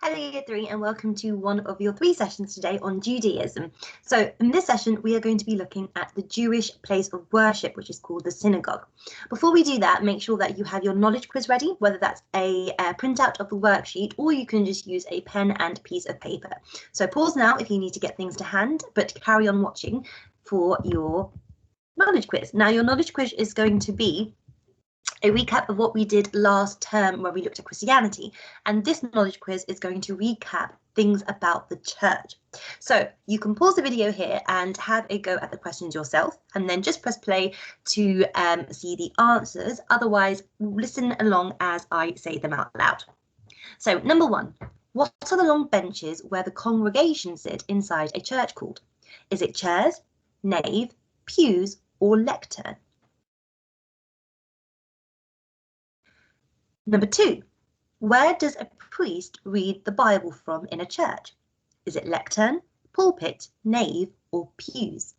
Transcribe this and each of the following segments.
Hello Year 3 and welcome to one of your 3 sessions today on Judaism. So in this session we are going to be looking at the Jewish place of worship, which is called the synagogue. Before we do that, make sure that you have your knowledge quiz ready, whether that's a printout of the worksheet or you can just use a pen and piece of paper. So pause now if you need to get things to hand, but carry on watching for your knowledge quiz. Now your knowledge quiz is going to be a recap of what we did last term where we looked at Christianity, and this knowledge quiz is going to recap things about the church. So you can pause the video here and have a go at the questions yourself, and then just press play to see the answers. Otherwise, listen along as I say them out loud. So number 1, what are the long benches where the congregation sit inside a church called? Is it chairs, nave, pews, or lectern? Number 2, where does a priest read the Bible from in a church? Is it lectern, pulpit, nave, or pews?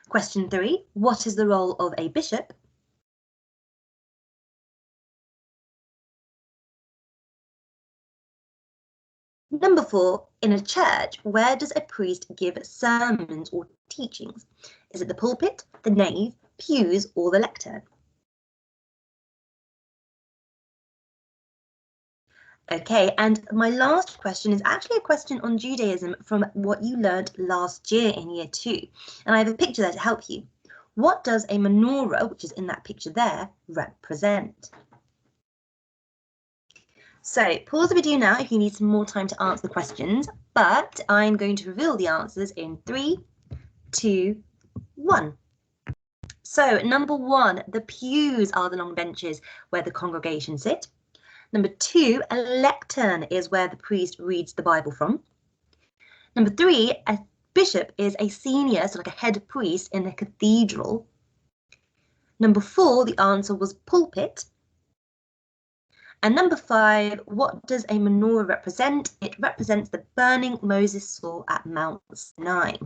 Question 3, what is the role of a bishop? Number 4, in a church, where does a priest give sermons or teachings? Is it the pulpit, the nave, pews, or the lectern? Okay, and my last question is actually a question on Judaism from what you learned last year in year 2. And I have a picture there to help you. What does a menorah, which is in that picture there, represent? So pause the video now if you need some more time to answer the questions, but I'm going to reveal the answers in 3, 2, 1. So number 1, the pews are the long benches where the congregation sit. Number 2, a lectern is where the priest reads the Bible from. Number 3, a bishop is a senior, so like a head priest in a cathedral. Number 4, the answer was pulpit. And number 5, what does a menorah represent? It represents the burning Moses saw at Mount Sinai.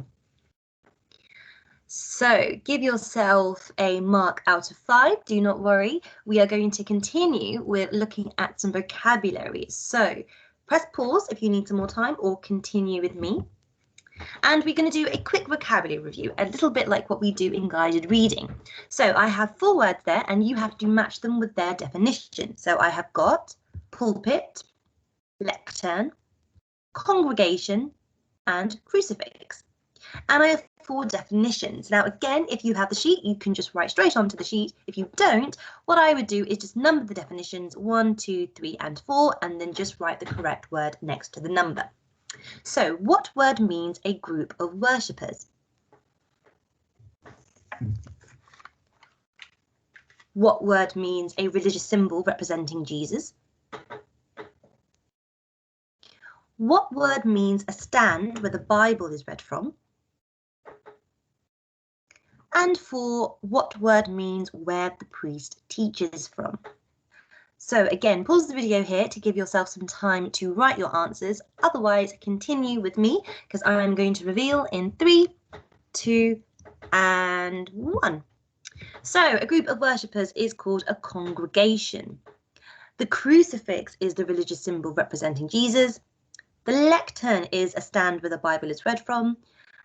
So give yourself a mark out of 5. Do not worry. We are going to continue with looking at some vocabulary. So press pause if you need some more time or continue with me. And we're going to do a quick vocabulary review, a little bit like what we do in guided reading. So I have 4 words there and you have to match them with their definition. So I have got pulpit, lectern, congregation, and crucifix. And I have 4 definitions. Now, again, if you have the sheet, you can just write straight onto the sheet. If you don't, what I would do is just number the definitions 1, 2, 3, and 4, and then just write the correct word next to the number. So, what word means a group of worshippers? What word means a religious symbol representing Jesus? What word means a stand where the Bible is read from? And 4, what word means where the priest teaches from? So again, pause the video here to give yourself some time to write your answers. Otherwise, continue with me because I'm going to reveal in 3, 2, and 1. So a group of worshippers is called a congregation. The crucifix is the religious symbol representing Jesus. The lectern is a stand where the Bible is read from.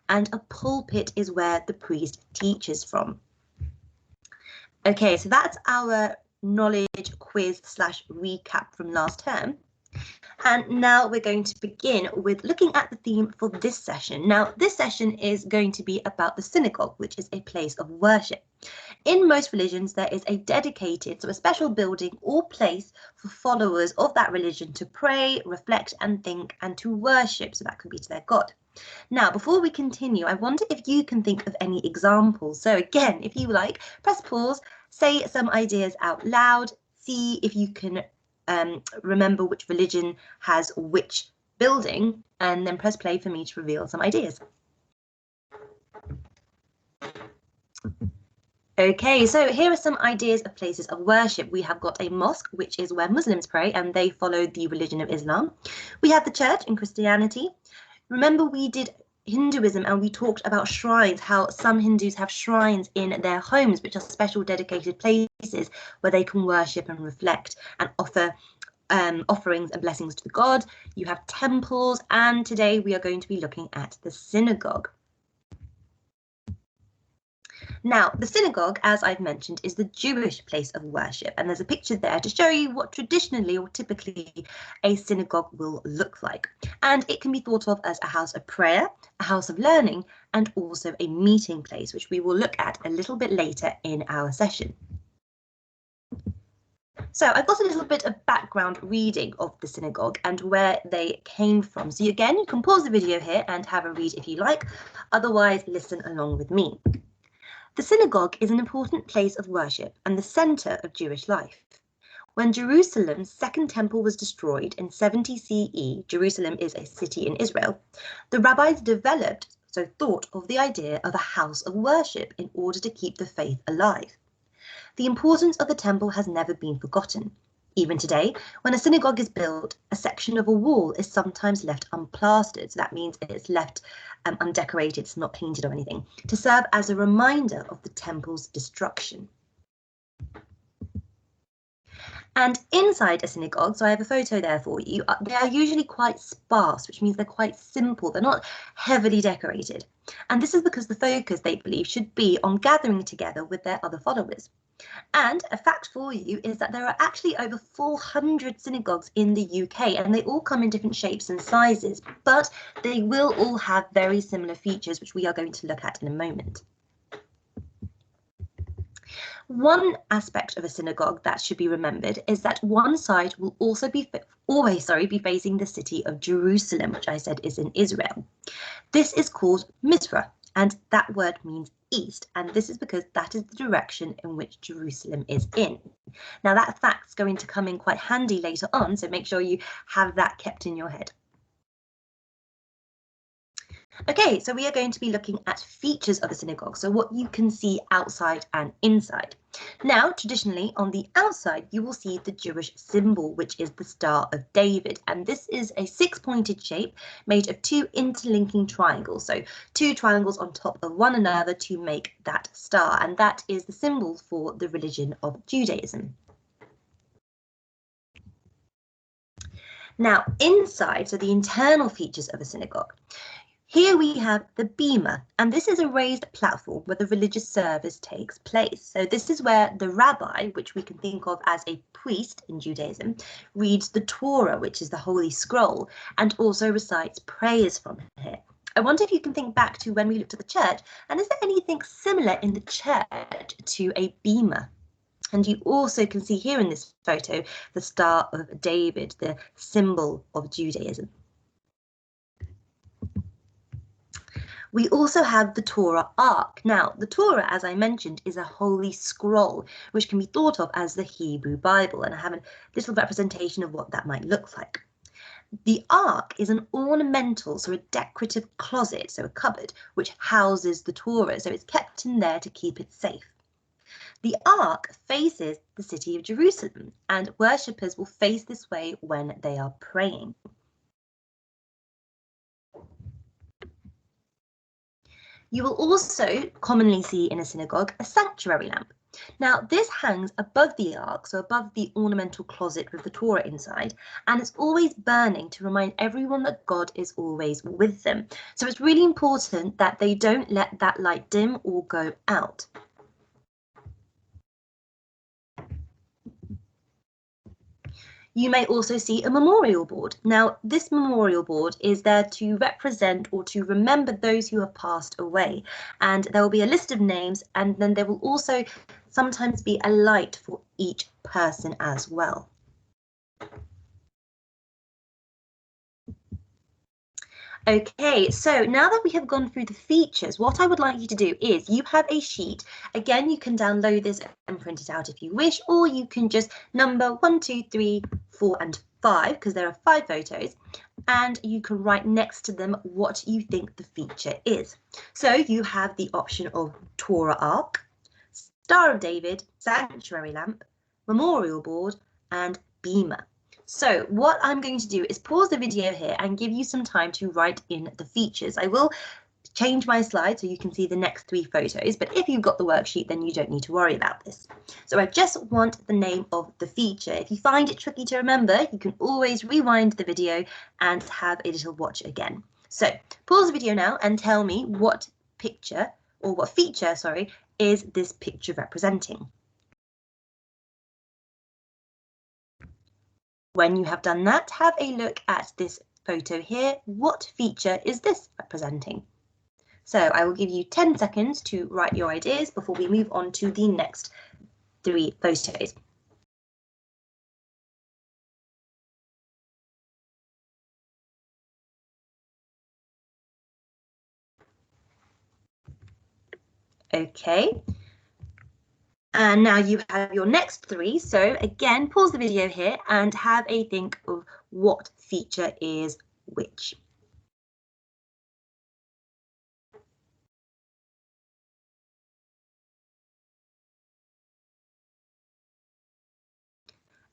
And a pulpit is where the priest teaches from. Okay, so that's our knowledge quiz / recap from last term. And now we're going to begin with looking at the theme for this session. Now, this session is going to be about the synagogue, which is a place of worship. In most religions, there is a dedicated, so a special building or place for followers of that religion to pray, reflect and think and to worship. So that could be to their God. Now, before we continue, I wonder if you can think of any examples. So again, if you like, press pause, say some ideas out loud, see if you can remember which religion has which building, and then press play for me to reveal some ideas. Okay, so here are some ideas of places of worship. We have got a mosque, which is where Muslims pray, and they follow the religion of Islam. We have the church in Christianity. Remember, we did Hinduism and we talked about shrines, how some Hindus have shrines in their homes, which are special dedicated places where they can worship and reflect and offer offerings and blessings to the god. You have temples, and today we are going to be looking at the synagogue. Now, the synagogue, as I've mentioned, is the Jewish place of worship, and there's a picture there to show you what traditionally or typically a synagogue will look like. And it can be thought of as a house of prayer, a house of learning, and also a meeting place, which we will look at a little bit later in our session. So I've got a little bit of background reading of the synagogue and where they came from. So again, you can pause the video here and have a read if you like, otherwise listen along with me. The synagogue is an important place of worship and the centre of Jewish life. When Jerusalem's second temple was destroyed in 70 CE, Jerusalem is a city in Israel, the rabbis thought of the idea of a house of worship in order to keep the faith alive. The importance of the temple has never been forgotten. Even today, when a synagogue is built, a section of a wall is sometimes left unplastered. So that means it's left undecorated, it's not painted or anything, to serve as a reminder of the temple's destruction. And inside a synagogue, so I have a photo there for you, they are usually quite sparse, which means they're quite simple. They're not heavily decorated. And this is because the focus, they believe, should be on gathering together with their other followers. And a fact for you is that there are actually over 400 synagogues in the UK, and they all come in different shapes and sizes, but they will all have very similar features, which we are going to look at in a moment. One aspect of a synagogue that should be remembered is that one side will also always be facing the city of Jerusalem, which I said is in Israel. This is called Mizrah, and that word means east, and this is because that is the direction in which Jerusalem is in. Now that fact's going to come in quite handy later on, so make sure you have that kept in your head. Okay, so we are going to be looking at features of a synagogue, so what you can see outside and inside. Now, traditionally, on the outside, you will see the Jewish symbol, which is the Star of David, and this is a six-pointed shape made of two interlinking triangles, so two triangles on top of one another to make that star, and that is the symbol for the religion of Judaism. Now, inside, so the internal features of a synagogue. Here we have the bema, and this is a raised platform where the religious service takes place. So this is where the rabbi, which we can think of as a priest in Judaism, reads the Torah, which is the Holy Scroll, and also recites prayers from here. I wonder if you can think back to when we looked at the church, and is there anything similar in the church to a bema? And you also can see here in this photo the Star of David, the symbol of Judaism. We also have the Torah Ark. Now, the Torah, as I mentioned, is a holy scroll, which can be thought of as the Hebrew Bible, and I have a little representation of what that might look like. The Ark is an ornamental, so a decorative closet, so a cupboard, which houses the Torah, so it's kept in there to keep it safe. The Ark faces the city of Jerusalem, and worshippers will face this way when they are praying. You will also commonly see in a synagogue a sanctuary lamp. Now this hangs above the ark, so above the ornamental closet with the Torah inside, and it's always burning to remind everyone that God is always with them. So it's really important that they don't let that light dim or go out. You may also see a memorial board. Now, this memorial board is there to represent or to remember those who have passed away. And there will be a list of names, and then there will also sometimes be a light for each person as well. Okay, so now that we have gone through the features, what I would like you to do is you have a sheet. Again, you can download this and print it out if you wish, or you can just number 1, 2, 3, 4, and 5, because there are 5 photos, and you can write next to them what you think the feature is. So you have the option of Torah Ark, Star of David, Sanctuary Lamp, Memorial Board, and Bema. So what I'm going to do is pause the video here and give you some time to write in the features. I will change my slide so you can see the next 3 photos, but if you've got the worksheet, then you don't need to worry about this. So I just want the name of the feature. If you find it tricky to remember, you can always rewind the video and have a little watch again. So pause the video now and tell me what picture, or what feature, sorry, is this picture representing. When you have done that, have a look at this photo here. What feature is this representing? So I will give you 10 seconds to write your ideas before we move on to the next 3 photos. Okay. And now you have your next 3. So again, pause the video here and have a think of what feature is which.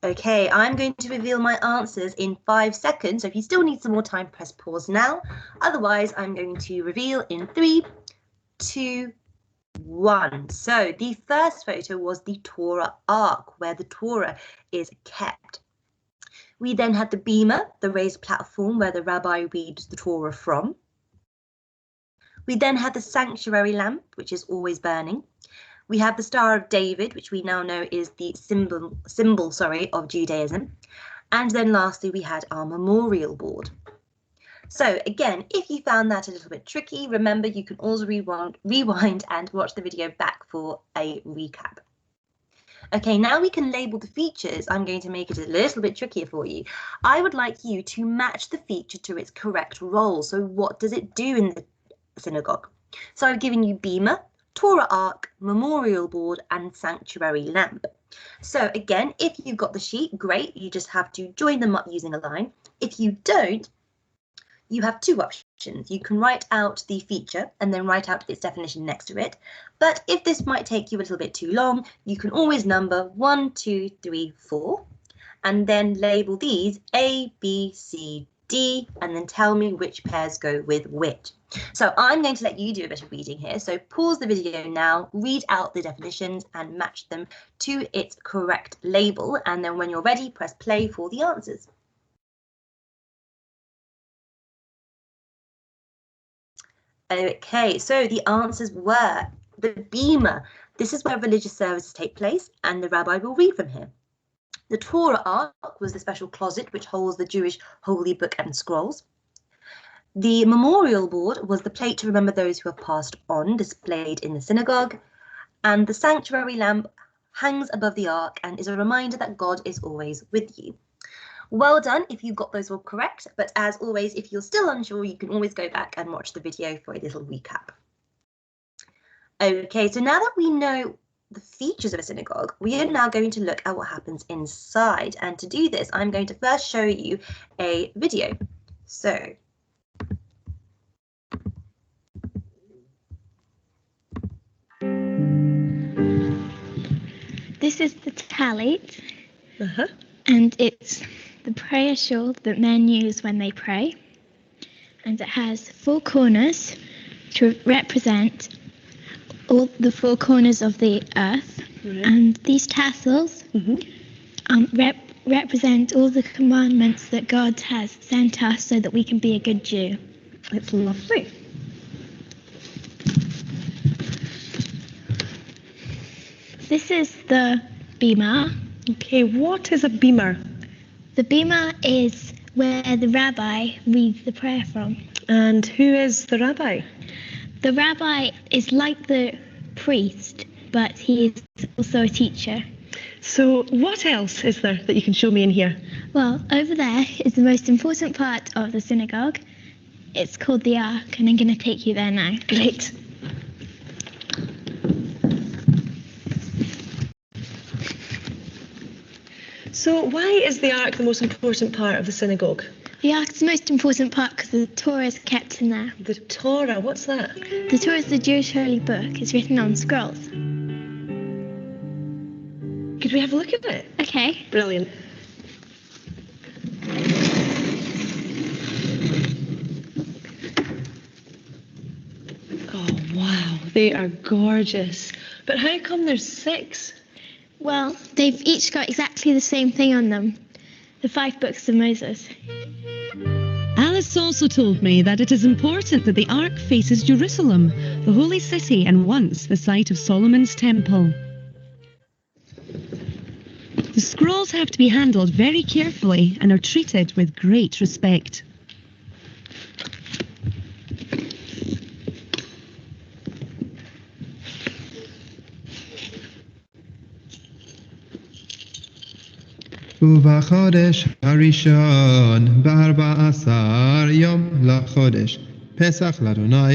Okay, I'm going to reveal my answers in 5 seconds. So if you still need some more time, press pause now. Otherwise, I'm going to reveal in 3, 2, 1. So the first photo was the Torah Ark, where the Torah is kept. We then had the Bema, the raised platform where the rabbi reads the Torah from. We then had the sanctuary lamp, which is always burning. We have the Star of David, which we now know is the symbol of Judaism. And then lastly, we had our memorial board. So again, if you found that a little bit tricky, remember you can also rewind and watch the video back for a recap. Okay, now we can label the features. I'm going to make it a little bit trickier for you. I would like you to match the feature to its correct role. So what does it do in the synagogue? So I've given you Bema, Torah Ark, memorial board and sanctuary lamp. So again, if you've got the sheet, great, you just have to join them up using a line. If you don't, you have 2 options. You can write out the feature and then write out its definition next to it. But if this might take you a little bit too long, you can always number 1, 2, 3, 4, and then label these A, B, C, D, and then tell me which pairs go with which. So I'm going to let you do a bit of reading here. So pause the video now, read out the definitions and match them to its correct label. And then when you're ready, press play for the answers. Okay, so the answers were the Bema. This is where religious services take place and the rabbi will read from here. The Torah Ark was the special closet which holds the Jewish holy book and scrolls. The memorial board was the plate to remember those who have passed on, displayed in the synagogue. And the sanctuary lamp hangs above the ark and is a reminder that God is always with you. Well done if you got those all correct, but as always, if you're still unsure, you can always go back and watch the video for a little recap. Okay, so now that we know the features of a synagogue, we are now going to look at what happens inside. And to do this, I'm going to first show you a video. So this is the talit, and it's the prayer shawl that men use when they pray, and it has 4 corners to represent all the 4 corners of the earth, and these tassels represent all the commandments that God has sent us so that we can be a good Jew. It's lovely. This is the bema. Okay, what is a beamer? The bema is where the rabbi reads the prayer from. And who is the rabbi? The rabbi is like the priest, but he is also a teacher. So what else is there that you can show me in here? Well, over there is the most important part of the synagogue. It's called the Ark, and I'm going to take you there now. Great. So why is the Ark the most important part of the synagogue? The Ark is the most important part because the Torah is kept in there. The Torah, what's that? The Torah is the Jewish holy book. It's written on scrolls. Could we have a look at it? Okay. Brilliant. Wow, they are gorgeous. But how come there's 6? Well, they've each got exactly the same thing on them. The 5 books of Moses. Alice also told me that it is important that the Ark faces Jerusalem, the holy city and once the site of Solomon's temple. The scrolls have to be handled very carefully and are treated with great respect. ובחודש הראשון ב14 יום לחודש פסח לאדוני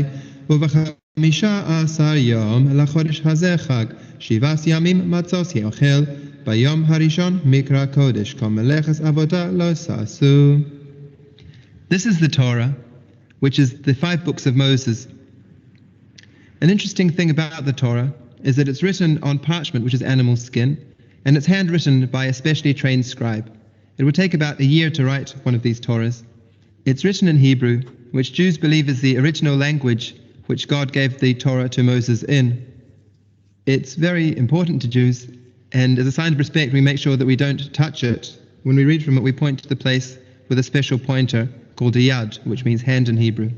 וב15 יום לחודש הזה חג 7 ימים מצות יאכל ביום הראשון מקרא קודש כל מלאכת עבודה לא תעשו. This is the Torah, which is the 5 books of Moses. An interesting thing about the Torah is that it's written on parchment, which is animal skin, and it's handwritten by a specially trained scribe. It would take about a year to write one of these Torahs. It's written in Hebrew, which Jews believe is the original language which God gave the Torah to Moses in. It's very important to Jews, and as a sign of respect, we make sure that we don't touch it. When we read from it, we point to the place with a special pointer called a yad, which means hand in Hebrew.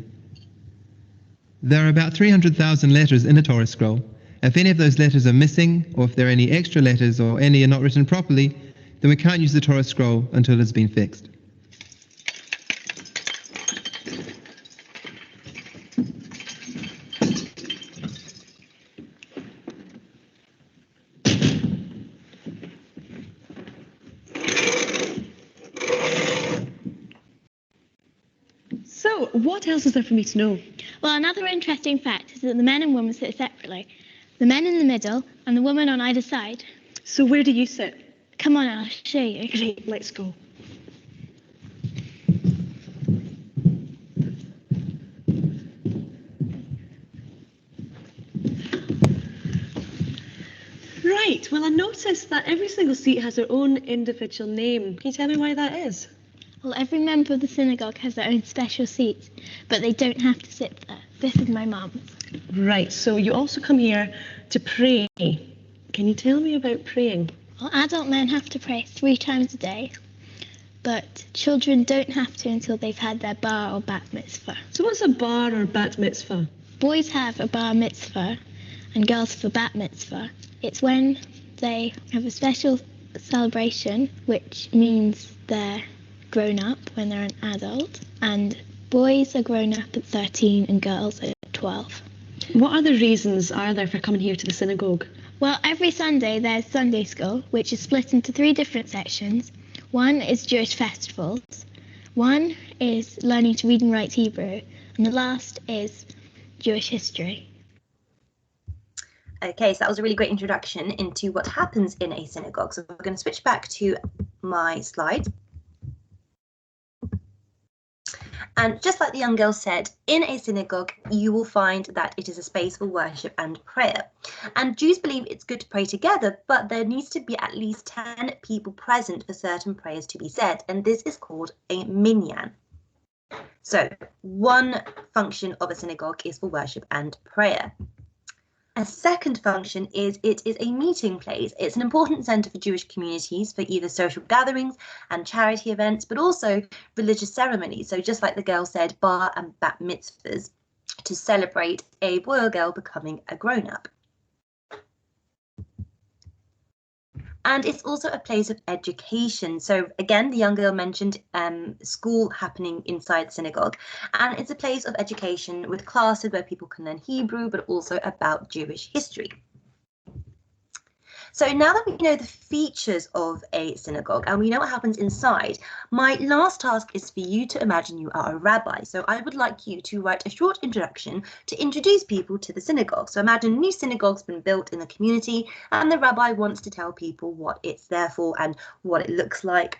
There are about 300,000 letters in a Torah scroll. If any of those letters are missing, or if there are any extra letters, or any are not written properly, then we can't use the Torah scroll until it's been fixed. So, what else is there for me to know? Well, another interesting fact is that the men and women sit separately. The men in the middle and the women on either side. So, where do you sit? Come on, I'll show you. Great, let's go. Right, well, I noticed that every single seat has their own individual name. Can you tell me why that is? Well, every member of the synagogue has their own special seat, but they don't have to sit there. This is my mum's. Right, so you also come here to pray. Can you tell me about praying? Well, adult men have to pray 3 times a day, but children don't have to until they've had their bar or bat mitzvah. So what's a bar or bat mitzvah? Boys have a bar mitzvah and girls have a bat mitzvah. It's when they have a special celebration, which means they're grown up when they're an adult, and boys are grown up at 13 and girls at 12. What other reasons are there for coming here to the synagogue? Well, every Sunday there's Sunday school, which is split into 3 different sections. One is Jewish festivals, one is learning to read and write Hebrew, and the last is Jewish history. Okay, so that was a really great introduction into what happens in a synagogue. So we're going to switch back to my slides. And just like the young girl said, in a synagogue, you will find that it is a space for worship and prayer. And Jews believe it's good to pray together, but there needs to be at least 10 people present for certain prayers to be said. And this is called a minyan. So one function of a synagogue is for worship and prayer. A second function is it is a meeting place. It's an important centre for Jewish communities for either social gatherings and charity events, but also religious ceremonies. So just like the girl said, bar and bat mitzvahs, to celebrate a boy or girl becoming a grown-up. And it's also a place of education. So again, the young girl mentioned school happening inside the synagogue. And it's a place of education with classes where people can learn Hebrew, but also about Jewish history. So now that we know the features of a synagogue and we know what happens inside, my last task is for you to imagine you are a rabbi. So I would like you to write a short introduction to introduce people to the synagogue. So imagine a new synagogue's been built in the community and the rabbi wants to tell people what it's there for and what it looks like.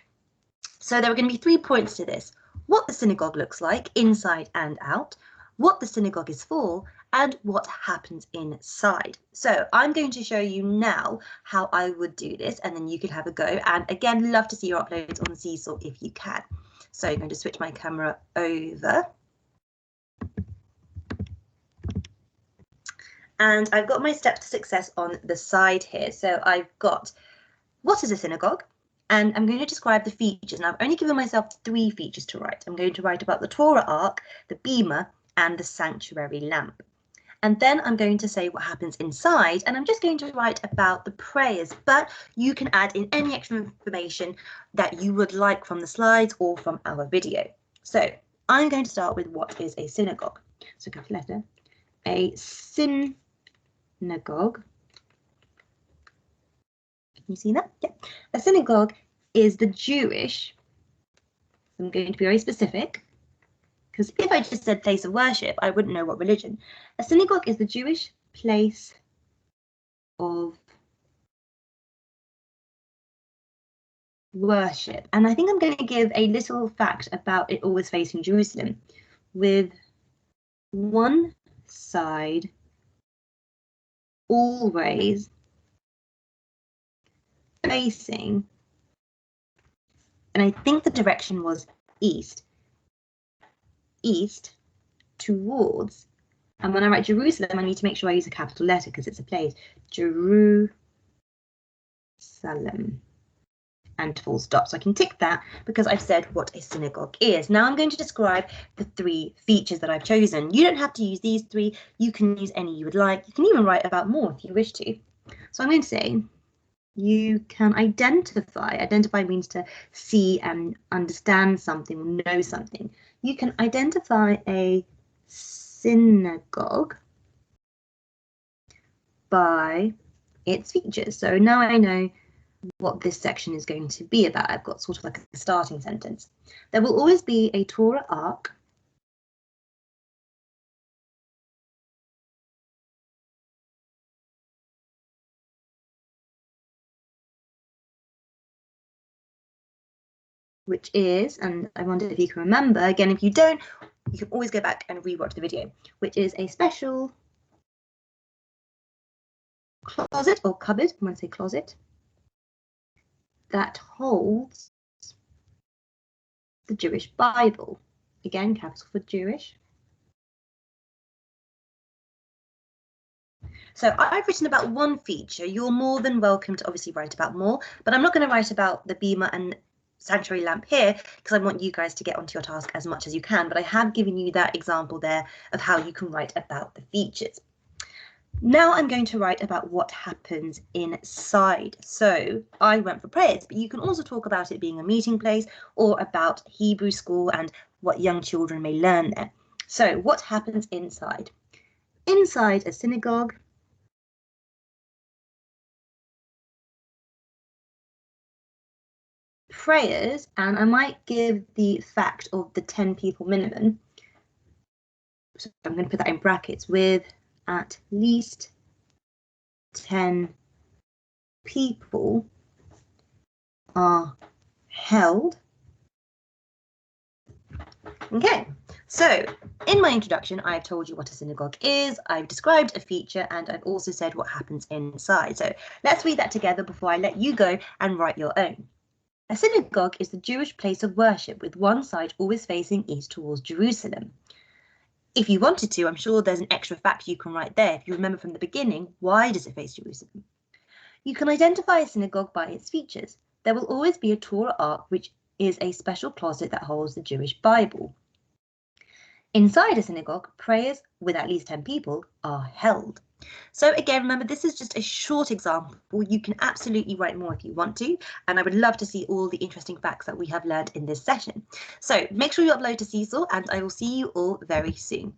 So there are going to be 3 points to this: what the synagogue looks like inside and out, what the synagogue is for, and what happens inside. So I'm going to show you now how I would do this, and then you could have a go. And again, love to see your uploads on Seesaw if you can. So I'm going to switch my camera over. And I've got my steps to success on the side here. So I've got what is a synagogue? And I'm going to describe the features. Now, I've only given myself 3 features to write. I'm going to write about the Torah ark, the bema, and the sanctuary lamp. And then I'm going to say what happens inside, and I'm just going to write about the prayers, but you can add in any extra information that you would like from the slides or from our video. So I'm going to start with what is a synagogue. So capital letter, a synagogue. Can you see that? Yeah. A synagogue is the Jewish, I'm going to be very specific, because if I just said place of worship, I wouldn't know what religion. A synagogue is the Jewish place of worship. And I think I'm going to give a little fact about it always facing Jerusalem, with one side always facing, and I think the direction was east towards, and when I write Jerusalem, I need to make sure I use a capital letter because it's a place, Jerusalem, and full stop. So I can tick that because I've said what a synagogue is. Now I'm going to describe the 3 features that I've chosen. You don't have to use these 3, you can use any you would like. You can even write about more if you wish to. So I'm going to say you can identify. Identify means to see and understand something or know something. You can identify a synagogue by its features. So now I know what this section is going to be about. I've got sort of like a starting sentence. There will always be a Torah ark which is, and I wonder if you can remember, again, if you don't, you can always go back and rewatch the video, which is a special closet or cupboard, I'm going to say closet, that holds the Jewish Bible. Again, capital for Jewish. So I've written about 1 feature. You're more than welcome to obviously write about more, but I'm not going to write about the bema and sanctuary lamp here because I want you guys to get onto your task as much as you can, but I have given you that example there of how you can write about the features. Now I'm going to write about what happens inside. So I went for prayers, but you can also talk about it being a meeting place or about Hebrew school and what young children may learn there. So what happens inside? Inside a synagogue, prayers, and I might give the fact of the 10 people minimum. So I'm going to put that in brackets, with at least 10 people are held. Okay, so in my introduction, I've told you what a synagogue is, I've described a feature, and I've also said what happens inside. So let's read that together before I let you go and write your own. A synagogue is the Jewish place of worship with one side always facing east towards Jerusalem. If you wanted to, I'm sure there's an extra fact you can write there. If you remember from the beginning, why does it face Jerusalem? You can identify a synagogue by its features. There will always be a Torah ark, which is a special closet that holds the Jewish Bible. Inside a synagogue, prayers with at least 10 people are held. So again, remember, this is just a short example. You can absolutely write more if you want to, and I would love to see all the interesting facts that we have learned in this session. So make sure you upload to Seesaw, and I will see you all very soon.